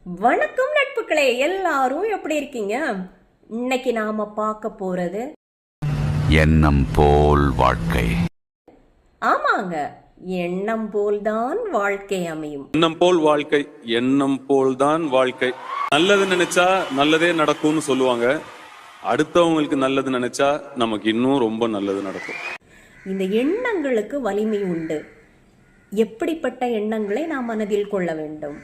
வணக்கம் நட்புகளே, எல்லாரும் எப்படி இருக்கீங்க? இன்னைக்கு நாம பார்க்க போறது எண்ணம் போல் வாழ்க்கை. ஆமாங்க, எண்ணம் போல்தான் வாழ்க்கை அமையும். எண்ணம் போல் வாழ்க்கை, எண்ணம் போல்தான் வாழ்க்கை. நல்லது நினைச்சா நல்லதே நடக்கும்னு சொல்லுவாங்க. அடுத்தவங்களுக்கு நல்லது நினைச்சா நமக்கு இன்னும் ரொம்ப நல்லது நடக்கும். இந்த எண்ணங்களுக்கு வலிமை உண்டு. எப்படிப்பட்ட எண்ணங்களை நாம் மனதில் கொள்ள வேண்டும்?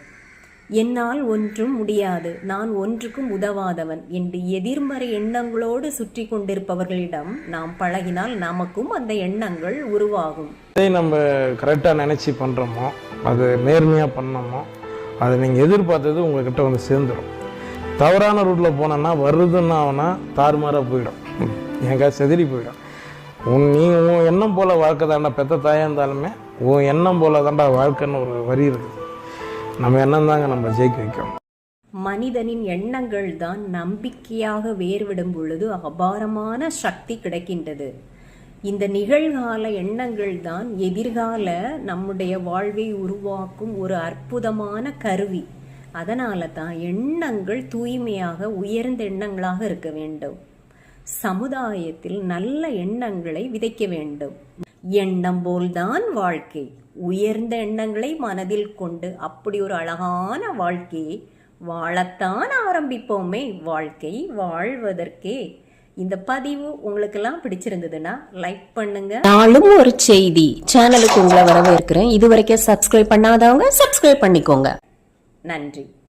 என்னால் ஒன்றும் முடியாது, நான் ஒன்றுக்கும் உதவாதவன் என்று எதிர்மறை எண்ணங்களோடு சுற்றி கொண்டிருப்பவர்களிடம் நாம் பழகினால் நமக்கும் அந்த எண்ணங்கள் உருவாகும். அதை நம்ம கரெக்டாக நினச்சி பண்ணுறோமோ, அது நேர்மையாக பண்ணோமோ, அதை நீங்கள் எதிர்பார்த்தது உங்கள்கிட்ட வந்து சேர்ந்துடும். தவறான ரூட்டில் போனோன்னா வருதுன்னா அவனா தாறுமாறாக போயிடும், எங்கே செதறி போயிடும். உன் எண்ணம் போல் வாழ்க்கை தாண்டா, பெத்த தாயாக இருந்தாலுமே உன் எண்ணம் போல் தாண்டா வாழ்க்கைன்னு ஒரு வரி இருக்குது. நம்ம எண்ணம் தாங்க நம்ம ஜெயிக்க வைக்கும். மனிதனின் எண்ணங்கள் தான் நம்பிக்கையாக வேர்விடும் பொழுது அபாரமான சக்தி கிடைக்கின்றது. இந்த நிகழ்கால எண்ணங்கள் தான் எதிர்கால நம்முடைய வாழ்வை உருவாக்கும் ஒரு அற்புதமான கருவி. அதனால தான் எண்ணங்கள் தூய்மையாக உயர்ந்த எண்ணங்களாக இருக்க வேண்டும். சமுதாயத்தில் நல்ல எண்ணங்களை விதைக்க வேண்டும். எண்ணம் போல்தான் வாழ்க்கை. உயர்ந்த எண்ணங்களை மனதில் கொண்டு அப்படி ஒரு அழகான வாழ்க்கையை வாழத்தான் ஆரம்பிப்போமே. வாழ்க்கை வாழ்வதற்கே. இந்த பதிவு உங்களுக்கெல்லாம் பிடிச்சிருந்ததுன்னா லைக் பண்ணுங்க. நாளும் ஒரு செய்தி சேனலுக்கு உங்களை வரவேற்கிறேன். இதுவரைக்கும் சப்ஸ்கிரைப் பண்ணாதவங்க சப்ஸ்கிரைப் பண்ணிக்கோங்க. நன்றி.